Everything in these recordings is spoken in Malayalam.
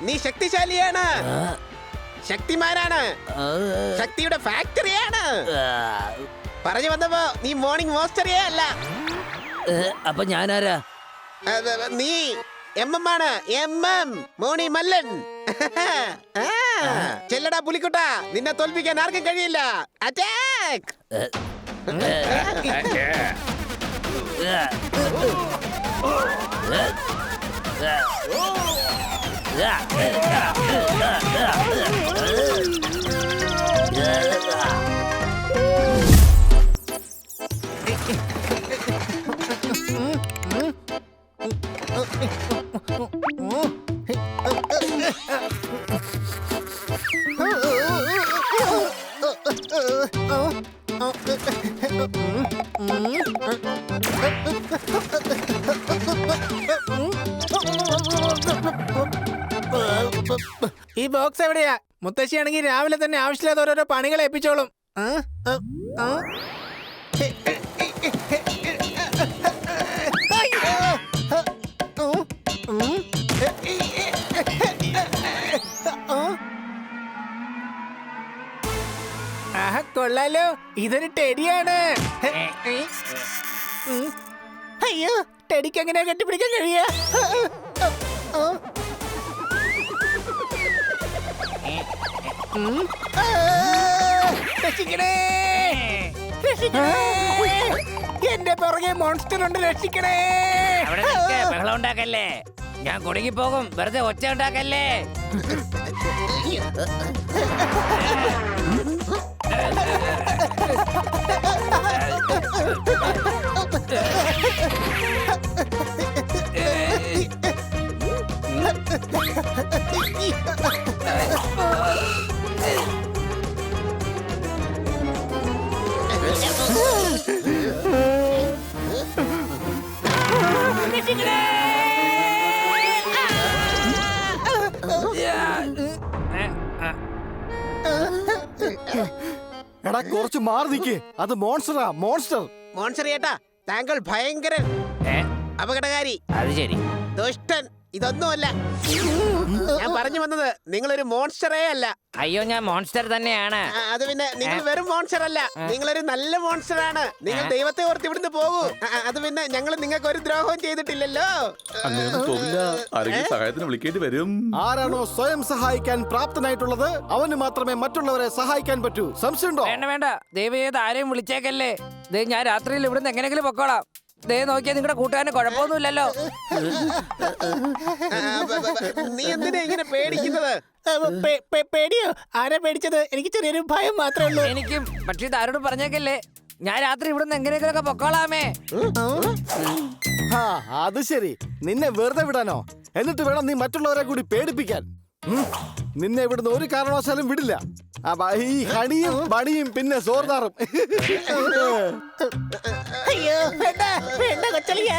നീ ശക്തിശാലിയാണ്, ശക്തിമാനാണ്, ശക്തിയുടെ ഫാക്ടറിയാണ്. പറഞ്ഞു വന്നപ്പോ നീ മോർണിംഗ് മോസ്റ്ററിയേ അല്ല. അപ്പൊ ഞാനാരാ? നീ MM ആണ്, MM മോണി മല്ലൻ. ചെല്ലടാ പുലിക്കുട്ട, നിന്നെ തോൽപ്പിക്കാൻ ആർക്കും കഴിയില്ല. അറ്റാക്ക്! ഈ ബോക്സ് എവിടെയാ? മുത്തശ്ശിയാണെങ്കിൽ രാവിലെ തന്നെ ആവശ്യമില്ലാത്ത ഓരോരോ പണികൾ ഏൽപ്പിച്ചോളും. ആഹ്, കൊള്ളാലോ, ഇതൊരു ടെഡിയാണ്. അയ്യോ, ടെഡിക്ക് എങ്ങനെയാ കെട്ടിപ്പിടിക്കാൻ കഴിയാ? രക്ഷിക്കണേ, രക്ഷിക്കണേ, എന്റെ പുറകെ മോൺസ്റ്റർ ഉണ്ട്, രക്ഷിക്കണേ. ബഹളം ഉണ്ടാക്കല്ലേ, ഞാൻ കുടുങ്ങി പോകും. വെറുതെ ഒച്ച ഉണ്ടാക്കല്ലേ. എടാ, കുറച്ച് മാറി നിൽക്കേ. അത് മോൺസ്റ്ററാ, മോൺസ്റ്റർ. മോൺസ്റ്റർ ചേട്ടാ, താങ്കൾ ഭയങ്കരൻ, അപകടകാരി, അത് ശരി, ദുഷ്ടൻ, ഇതൊന്നുമല്ല. ഞാൻ പറഞ്ഞു വന്നത് നിങ്ങളൊരു മോൺസ്റ്ററേ അല്ല. അയ്യോ, ഞാൻ മോൺസ്റ്റർ തന്നെയാണ്. അത് പിന്നെ നിങ്ങൾ വെറും മോൺസ്റ്റർ അല്ല, നിങ്ങളൊരു നല്ല മോൺസ്റ്റർ ആണ്. നിങ്ങൾ ദൈവത്തെ ഓർത്ത് ഇവിടുന്ന് പോകൂ. അത് പിന്നെ ഞങ്ങൾ നിങ്ങൾക്ക് ഒരു ദ്രോഹവും ചെയ്തിട്ടില്ലല്ലോ. സഹായത്തിന് വിളിക്കേണ്ടി വരും. ആരാണോ സ്വയം സഹായിക്കാൻ പ്രാപ്തനായിട്ടുള്ളത് അവന് മാത്രമേ മറ്റുള്ളവരെ സഹായിക്കാൻ പറ്റൂ. സംശയമുണ്ടോ? വേണ്ട വേണ്ട, ദൈവം ഏത് ആരെയും വിളിച്ചേക്കല്ലേ. ഞാൻ രാത്രിയിൽ ഇവിടുന്ന് എങ്ങനെയെങ്കിലും പൊക്കോളാം. ദേ നോക്കിയാ നിങ്ങളുടെ കൂട്ടുകാരന് കുഴപ്പമൊന്നുമില്ലല്ലോ. നീ എന്തിനാ ഇങ്ങനെ പേടിക്കുന്നത്? പേടിയോ? ആരാ പേടിച്ചത്? എനിക്ക് ചെറിയൊരു ഭയം മാത്രമേ ഉള്ളൂ. എനിക്കും. പക്ഷെ ഇത് ആരോട് പറഞ്ഞേക്കല്ലേ. ഞാൻ രാത്രി ഇവിടുന്ന് എങ്ങനെയെങ്കിലൊക്കെ പൊക്കോളാമേ. അത് ശരി, നിന്നെ വെറുതെ വിടാനോ? എന്നിട്ട് വേണം നീ മറ്റുള്ളവരെ കൂടി പേടിപ്പിക്കാൻ. നിന്നെ ഇവിടുന്ന് ഒരു കാരണവശാലും വിടില്ല. ഈ ഹണിയും ബണിയും പിന്നെ സോർദാറും. അയ്യോ, വേണ്ട വേണ്ട കൊച്ചളിയാ.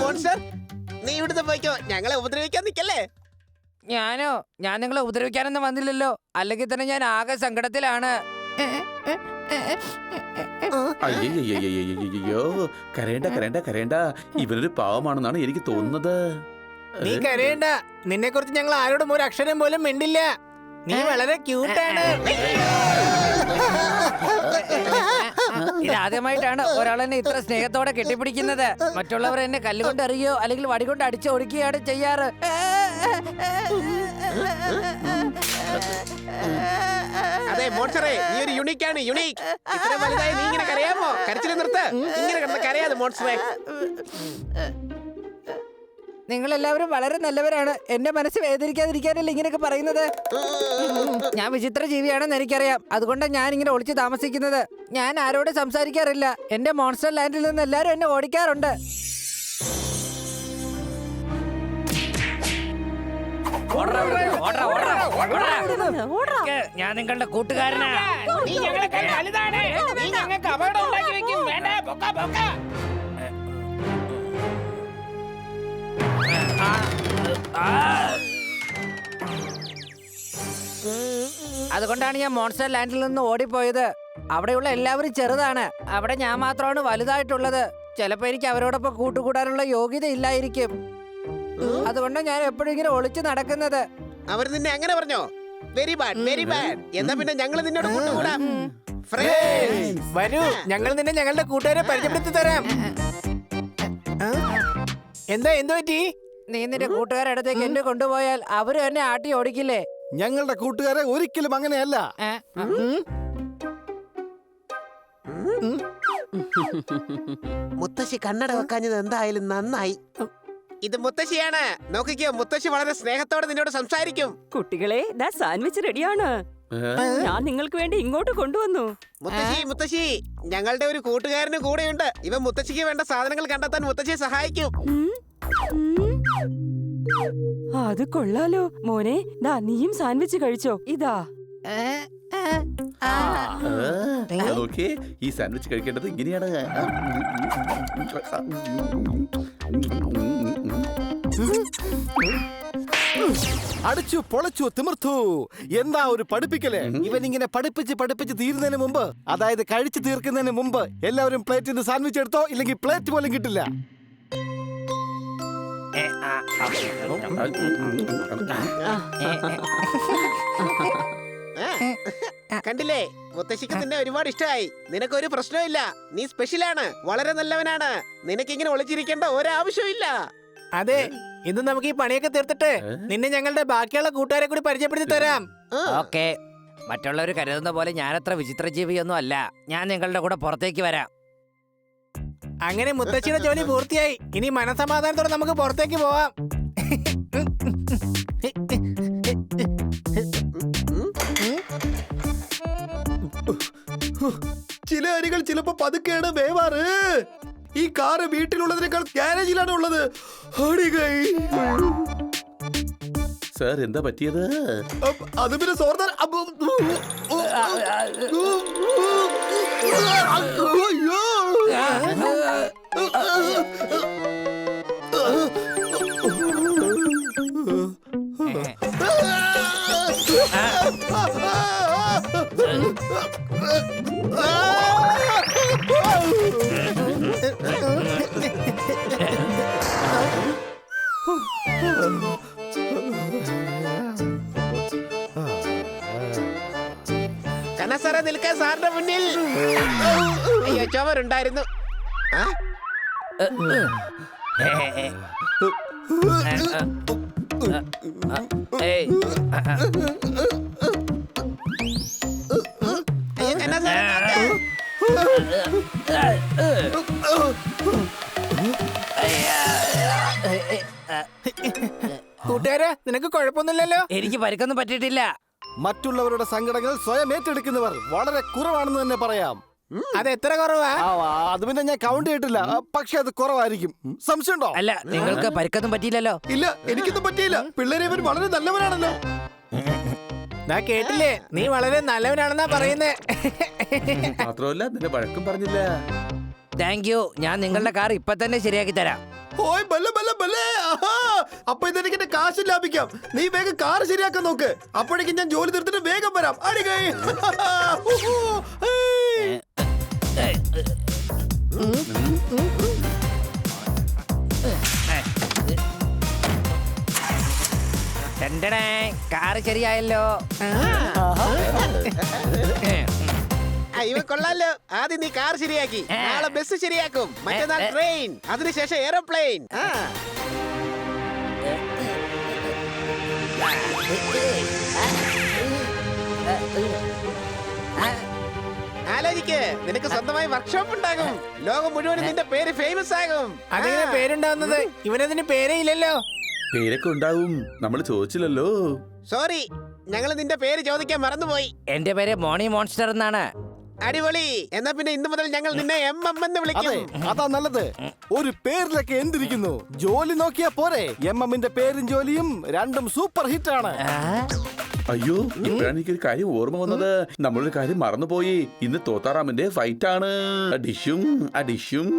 മോൺസ്റ്റർ, നീ ഇവിടുന്ന് പോയിക്കോ, ഞങ്ങളെ ഉപദ്രവിക്കാൻ നിക്കല്ലേ. ഞാൻ നിങ്ങളെ ഉപദ്രവിക്കാനൊന്നും വന്നില്ലല്ലോ. അല്ലെങ്കിൽ തന്നെ ഞാൻ ആകെ സങ്കടത്തിലാണ്. അയ്യോ, കരയണ്ട കരയണ്ട കരയണ്ട. ഇവനൊരു പാവമാണെന്നാണ് എനിക്ക് തോന്നുന്നത്. നീ കരയണ്ട, നിന്നെ കുറിച്ച് ഞങ്ങൾ ആരോടും ഒരു അക്ഷരം പോലും മിണ്ടില്ല. നീ വളരെ ക്യൂട്ടാണ്. ഇതാദ്യമായിട്ടാണ് ഒരാൾ എന്നെ ഇത്ര സ്നേഹത്തോടെ കെട്ടിപ്പിടിക്കുന്നത്. മറ്റുള്ളവർ എന്നെ കല്ലുകൊണ്ട് എറിയോ അല്ലെങ്കിൽ വടികൊണ്ട് അടിച്ചൊടുക്കുകയാണ് ചെയ്യാറ്. അതെ മോൺസ്റ്ററെ, നീ ഒരു യുണീക്കാണ്, യുണീക്ക്. ഇത്ര വലുതായി നീ ഇങ്ങനെ കരയാമോ? കരച്ചിൽ നിർത്ത്. ഇങ്ങനെ കിടന്ന് കരയാതെ മോൺസ്റ്ററെ. നിങ്ങളെല്ലാവരും വളരെ നല്ലവരാണ്. എന്റെ മനസ്സ് വേദനിക്കാതിരിക്കാനല്ലേ ഇങ്ങനെയൊക്കെ പറയുന്നത്. ഞാൻ വിചിത്ര ജീവിയാണെന്ന് എനിക്കറിയാം. അതുകൊണ്ടാണ് ഞാൻ ഇങ്ങനെ ഒളിച്ച് താമസിക്കുന്നത്. ഞാൻ ആരോടും സംസാരിക്കാറില്ല. എന്റെ മോൺസ്റ്റർ ലാൻഡിൽ നിന്ന് എല്ലാവരും എന്നെ ഓടിക്കാറുണ്ട്. ഞാൻ നിങ്ങളുടെ കൂട്ടുകാരനാ. നീ ഞങ്ങളെക്കാൾ വലുതാണ്. നീ ഞങ്ങൾക്ക് അപകടം ഉണ്ടാക്കി വെക്കും. വേണ്ട, പൊക്ക പൊക്ക. അതുകൊണ്ടാണ് ഞാൻ മോൺസ്റ്റർ ലാൻഡിൽ നിന്ന് ഓടിപ്പോയത്. അവിടെയുള്ള എല്ലാവരും ചെറുതാണ്. അവിടെ ഞാൻ മാത്രമാണ് വലുതായിട്ടുള്ളത്. ചിലപ്പോ എനിക്ക് അവരോടൊപ്പം കൂട്ടുകൂടാനുള്ള യോഗ്യത ഇല്ലായിരിക്കും. അതുകൊണ്ട് ഞാൻ എപ്പോഴും ഇങ്ങനെ ഒളിച്ചു നടക്കുന്നത്. അവർ നിന്നെ അങ്ങനെ പറഞ്ഞോ? Very bad, very bad. എന്നാ പിന്നെ ഞങ്ങൾ നിന്നോട് കൂട്ടുകൂടാം. Friends. വരൂ, ഞങ്ങൾ നിന്നെ ഞങ്ങളുടെ കൂട്ടുകാരെ പരിചയപ്പെടുത്തി തരാം. എന്ത് പറ്റി? നീ നിന്റെ കൂട്ടുകാരുടെ അടുത്തേക്ക് എന്നെ കൊണ്ടുപോയാൽ അവര് എന്നെ ആട്ടി ഓടിക്കില്ലേ? ഞങ്ങളുടെ കൂട്ടുകാരെ ഒരിക്കലും അങ്ങനെയല്ല. മുത്തശ്ശി കണ്ണട വെക്കാഞ്ഞത് എന്തായാലും നന്നായി. ഇത് മുത്തശ്ശിയാണ്. നോക്കിക്കോ, മുത്തശ്ശി വളരെ സ്നേഹത്തോടെ നിന്നോട് സംസാരിക്കും. കുട്ടികളെ, ദാ സാൻഡ്വിച്ച് റെഡിയാണ്. ഞാൻ നിങ്ങൾക്ക് വേണ്ടി ഇങ്ങോട്ട് കൊണ്ടുവന്നു. മുത്തശ്ശി, ഞങ്ങളുടെ ഒരു കൂട്ടുകാരന് കൂടെയുണ്ട്. ഇവ മുത്തശ്ശിക്ക് വേണ്ട സാധനങ്ങൾ കണ്ടെത്താൻ മുത്തശ്ശിയെ സഹായിക്കും. അത് കൊള്ളാലോ. മോനെ, ദാ നീയും സാൻഡ്വിച്ച് കഴിച്ചോ. ഇതാ. ഓക്കെ, ഈ സാൻഡ്വിച്ച് കഴിക്കേണ്ടത് ഇങ്ങനെയാണ്. അടിച്ചു പൊളച്ചു തിമിർത്തു. എന്താ ഒരു പഠിപ്പിക്കല്! ഇവൻ ഇങ്ങനെ പഠിപ്പിച്ച് തീരുന്നതിന് മുമ്പ്, അതായത് കഴിച്ചു തീർക്കുന്നതിന് മുമ്പ് എല്ലാവരും പ്ലേറ്റിൽ നിന്ന് സാൻഡ്വിച്ച് എടുത്തോ, ഇല്ലെങ്കിൽ പ്ലേറ്റ് പോലും കിട്ടില്ല. കണ്ടില്ലേ, മുത്തശ്ശിക്ക് നിന്നെ ഒരുപാട് ഇഷ്ടമായി. നിനക്കൊരു പ്രശ്നമില്ല. നീ സ്പെഷ്യലാണ്, വളരെ നല്ലവനാണ്. നിനക്കിങ്ങനെ ഒളിച്ചിരിക്കേണ്ട ഒരാവശ്യമില്ല. അതെ, ഇന്ന് നമുക്ക് ഈ പണിയൊക്കെ തീർത്തിട്ട് നിന്നെ ഞങ്ങളുടെ ബാക്കിയുള്ള കൂട്ടുകാരെ കൂടി പരിചയപ്പെടുത്തി തരാം. ഓക്കെ. മറ്റുള്ളവർ കരുതുന്ന പോലെ ഞാനത്ര വിചിത്ര ജീവിയൊന്നും അല്ല. ഞാൻ നിങ്ങളുടെ കൂടെ പുറത്തേക്ക് വരാം. അങ്ങനെ മുത്തശ്ശിയുടെ ജോലി പൂർത്തിയായി. ഇനി മനസമാധാനത്തോടെ നമുക്ക് പുറത്തേക്ക് പോവാം. ചില അരികൾ ചിലപ്പോ പതുക്കെയാണ് വേവാറ്. ഈ കാറ് വീട്ടിലുള്ളതിനേക്കാൾ ഗ്യാരേജിലാണ് ഉള്ളത്. സാർ, എന്താ പറ്റിയത്? അത് പിന്നെ സോർദാർ. കനസാറെ നിൽക്കാൻ സാറിന്റെ മുന്നിൽ. അയ്യോ, ചുമരുണ്ടായിരുന്നു. അയ്യോ, കനസാറെ നോക്ക്. കൂട്ടുകാരെ, നിനക്ക് കുഴപ്പമൊന്നുമില്ലല്ലോ? എനിക്ക് പരിക്കൊന്നും പറ്റിയിട്ടില്ല. മറ്റുള്ളവരുടെ സങ്കടങ്ങൾ സ്വയം ഏറ്റെടുക്കുന്നവർ വളരെ കുറവാണെന്ന് തന്നെ പറയാം. അത് എത്ര കുറവാ? അത് പിന്നെ ഞാൻ കൗണ്ട് ചെയ്തിട്ടില്ല, പക്ഷെ അത് കുറവായിരിക്കും. സംശയമുണ്ടോ? അല്ല, നിങ്ങൾക്ക് പരിക്കൊന്നും പറ്റിയില്ലല്ലോ. ഇല്ല, എനിക്കൊന്നും പറ്റിയില്ല. പിള്ളേരെ ഇവർ വളരെ നല്ലവരാണല്ലോ. കേട്ടില്ലേ, നീ വളരെ നല്ലവനാണെന്നാ പറയുന്നേ. മാത്രമല്ല, നിന്റെ വഴക്കും പറഞ്ഞില്ല. Thank you. ഞാൻ നിങ്ങളുടെ കാർ ഇപ്പൊ തന്നെ ശരിയാക്കി തരാം. ഓയ് ബല്ല ബല്ല ബല്ലേ. അപ്പൊ ഇതെനിക്ക് എന്റെ കാശ് ലാഭിക്കാം. നീ വേഗം കാർ ശരിയാക്കാൻ നോക്ക്. അപ്പോഴേക്കും ഞാൻ ജോലി തീർത്തിട്ട് വേഗം വരാം. അടികൈ. കാറ് ശരിയായല്ലോ. ഇവ കൊള്ളാലോ. ആദ്യം നീ കാർ ശരിയാക്കി, നാളെ ബസ് ശരിയാക്കും, മറ്റന്നാൾ ട്രെയിൻ, അതിനുശേഷം എയർപ്ലെയിൻ. ആലോചിക്ക്, നിനക്ക് സ്വന്തമായി വർക്ക്ഷോപ്പ് ഉണ്ടാകും. ലോകം മുഴുവനും നിന്റെ പേര് ഫേമസ് ആകും. അതിങ്ങനെ പേരുണ്ടാവുന്നത്? ഇവനതിന് പേരേ ഇല്ലല്ലോ. പേരൊക്കെ ഉണ്ടാവും, നമ്മൾ ചോദിച്ചില്ലല്ലോ. സോറി, ഞങ്ങൾ നിന്റെ പേര് ചോദിക്കാൻ മറന്നുപോയി. എന്റെ പേര് മോണി മോൺസ്റ്റർ എന്നാണ്. അടിപൊളി. എന്നാ പിന്നെ ഇന്നു മുതൽ ഞങ്ങൾ നിന്നെ MM എന്ന് വിളിക്കും. അതാ നല്ലത്. ഒരു പേരിലൊക്കെ എന്തിരിക്കുന്നു? ജോലി നോക്കിയാ പോരെ. MM-ന്റെ പേരും ജോലിയും രണ്ടും സൂപ്പർ ഹിറ്റ് ആണ്. അയ്യോ, ഇപ്പോഴാണ് എനിക്കൊരു കാര്യം ഓർമ്മ വന്നത്. നമ്മളൊരു കാര്യം മറന്നുപോയി. ഇന്ന് തോത്താറാമിന്റെ ഫൈറ്റ് ആണ്. അഡിഷും.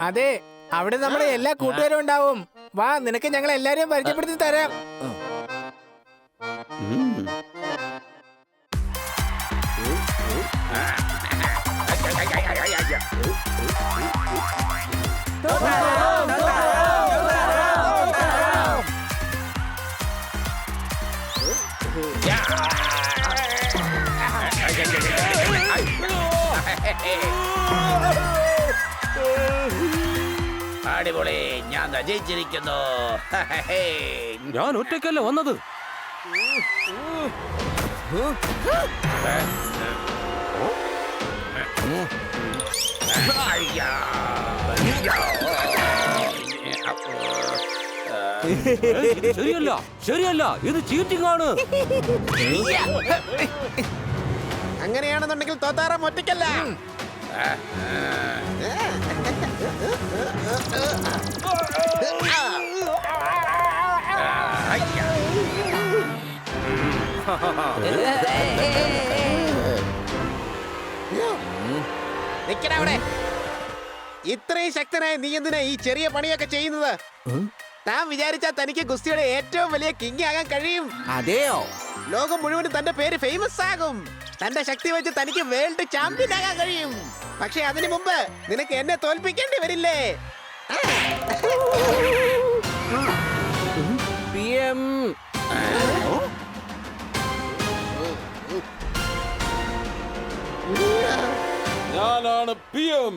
അതെ, അവിടെ നമ്മുടെ എല്ലാ കൂട്ടുകാരും ഉണ്ടാവും. വാ, നിനക്ക് ഞങ്ങൾ എല്ലാരെയും പരിചയപ്പെടുത്തി തരാം. അടിപൊളി, ഞാൻ ജയിച്ചിരിക്കുന്നു. ഞാൻ ഒറ്റയ്ക്കല്ല വന്നത്. ശരിയല്ല, ശരിയല്ല, ഇത് ചീറ്റിംഗ് ആണ്. അങ്ങനെയാണെന്നുണ്ടെങ്കിൽ തോത്താറാം ഒറ്റയ്ക്കല്ല. നിക്കടാ അവിടെ. ഇത്രയും ശക്തനായ നീ എന്തിനാ ഈ ചെറിയ പണിയൊക്കെ ചെയ്യുന്നത്? താൻ വിചാരിച്ചാൽ തനിക്ക് ഗുസ്തിയുടെ ഏറ്റവും വലിയ കിങ് ആകാൻ കഴിയും. അതെയോ? ലോകം മുഴുവനും തന്റെ പേര് ഫേമസ് ആകും. തന്റെ ശക്തി വെച്ച് തനിക്ക് വേൾഡ് ചാമ്പ്യൻ ആകാൻ കഴിയും. പക്ഷെ അതിനു മുമ്പ് നിനക്ക് എന്നെ തോൽപ്പിക്കേണ്ടി വരില്ലേ? PM. ഞാനാണ് PM.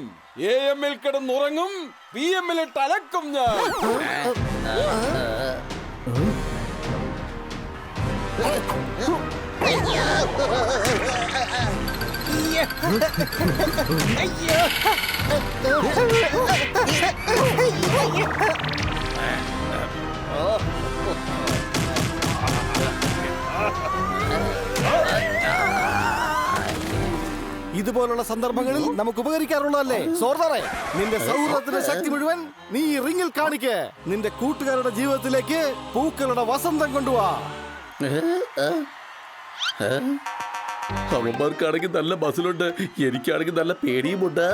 AM-ൽ കിടന്നുറങ്ങും, PM-ൽ അലക്കും ഞാൻ. ഇതുപോലുള്ള സന്ദർഭങ്ങളിൽ നമുക്ക് ഉപകരിക്കാറുള്ളതല്ലേ സോർദാറെ? നിന്റെ സൗഹൃദത്തിന്റെ ശക്തി മുഴുവൻ നീ ഈ റിങ്ങിൽ കാണിക്ക്. നിന്റെ കൂട്ടുകാരുടെ ജീവിതത്തിലേക്ക് പൂക്കളുടെ വസന്തം കൊണ്ടുവാ. അവന്മാർക്കാണെങ്കിൽ നല്ല ബസ്സിലുണ്ട്, എനിക്കാണെങ്കിൽ നല്ല പേടിയുമുണ്ട്.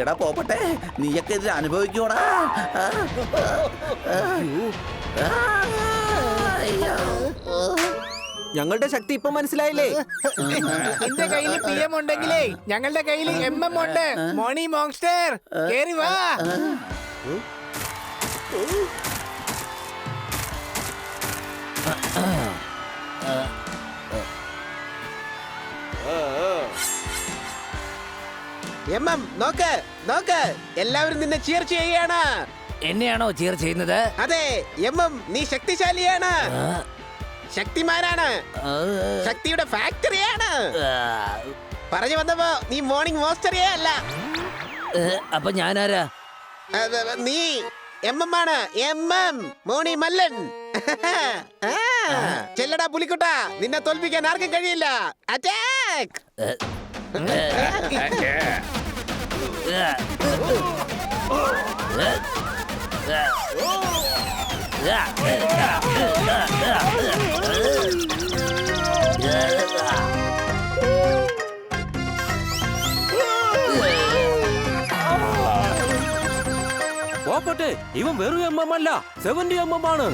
എടാ പോപ്പട്ടെ, നീയൊക്കെ ഇതിൽ അനുഭവിക്കൂടാ. ഞങ്ങളുടെ ശക്തി ഇപ്പൊ മനസ്സിലായില്ലേ? എന്റെ കയ്യിൽ PM ഉണ്ടെങ്കിലേ ഞങ്ങളുടെ കയ്യിൽ MM ഉണ്ട്. മോണി മോൺസ്റ്റർ, കേറി വാ. നോക്ക് നോക്ക്, എല്ലാവരും നിന്നെ ചിയർ ചെയ്യുകയാണ്. എന്നെയാണോ ചിയർ ചെയ്യുന്നത്? അതെ നീ ശക്തിശാലിയാണ്, ശക്തിമാനാണ്, ശക്തിയുടെ ഫാക്ടറിയാണ്. പറഞ്ഞു വന്നപ്പോ നീ മോർണിംഗ് മോസ്റ്ററിയേ അല്ല. അപ്പൊ ഞാനാരാ? നീ ആണ്, മോണി മല്ലൻ. ചെല്ലടാ പുലിക്കുട്ട, നിന്നെ തോൽപ്പിക്കാൻ ആർക്കും കഴിയില്ല. അറ്റാക്ക്! പോപ്പട്ടെ, ഇവൻ വെറും MM അല്ല, 70 MM ആണ്.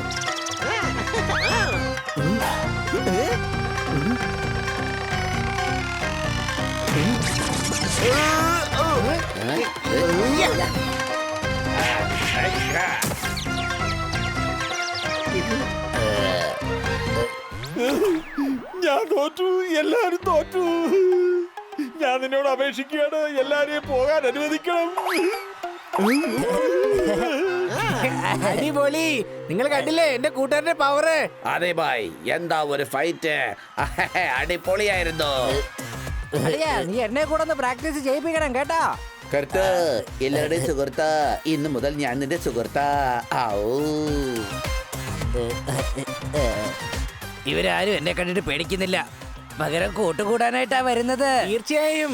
ഞാൻ തോറ്റു, എല്ലാരും തോറ്റു. ഞാൻ നിന്നോട് അപേക്ഷിക്കുകയാണ്, എല്ലാരെയും പോകാൻ അനുവദിക്കണം. അടിപൊളി, നിങ്ങൾ കണ്ടില്ലേ എന്റെ കൂട്ടുകാരന്റെ പവറ്? അതെ ബായ്, എന്താ ഒരു ഫൈറ്റ്. അടിപൊളിയായിരുന്നു. നീ എന്നെ കൂടെ ഒന്ന് പ്രാക്ടീസ് ചെയ്യിപ്പിക്കണം കേട്ടോ. കറുത്ത്, എല്ലാവരുടെയും സുഹൃത്ത്, ഇന്ന് മുതൽ ഞാൻ നിന്റെ സുഹൃത്താ. ഇവരാരും എന്നെ കണ്ടിട്ട് പേടിക്കുന്നില്ല, പകരം കൂട്ടുകൂടാനായിട്ടാ വരുന്നത്. തീർച്ചയായും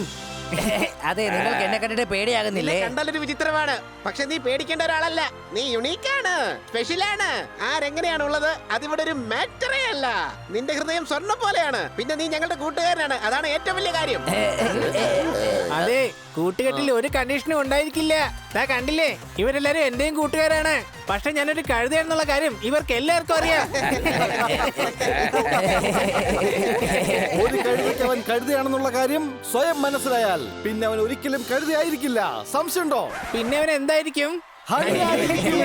അതെ, നിങ്ങൾക്ക് എന്നെ കണ്ടിട്ട് നിന്നെ പേടിയാകുന്നില്ലേ? കണ്ടാലൊരു വിചിത്രമാണ്, പക്ഷെ നീ പേടിക്കേണ്ട ഒരാളല്ല. നീ യുണീക്കാണ്, സ്പെഷ്യലാണ്. ആരെങ്ങനെയാണ് ഉള്ളത് അതിവിടെ ഒരു മാറ്ററേ അല്ല. നിന്റെ ഹൃദയം സ്വർണ്ണം പോലെയാണ്. പിന്നെ നീ ഞങ്ങളുടെ കൂട്ടുകാരനാണ്, അതാണ് ഏറ്റവും വലിയ കാര്യം. അതെ, കൂട്ടുകെട്ടിൽ ഒരു കണ്ടീഷനും ഉണ്ടായിരിക്കില്ല. ദാ കണ്ടില്ലേ, ഇവരെല്ലാരും എന്റെയും കൂട്ടുകാരാണ്. പക്ഷെ ഞാനൊരു കഴുതയാണെന്നുള്ള കാര്യം ഇവർക്ക് എല്ലാവർക്കും അറിയാം. ഒരു കഴുതയ്ക്ക് അവൻ കഴുതയാണെന്നുള്ള കാര്യം സ്വയം മനസ്സിലായാൽ പിന്നെ അവൻ ഒരിക്കലും കഴുതയായിരിക്കില്ല. സംശയമുണ്ടോ? പിന്നെ അവൻ എന്തായിരിക്കും? ഹരിയായിരിക്കും.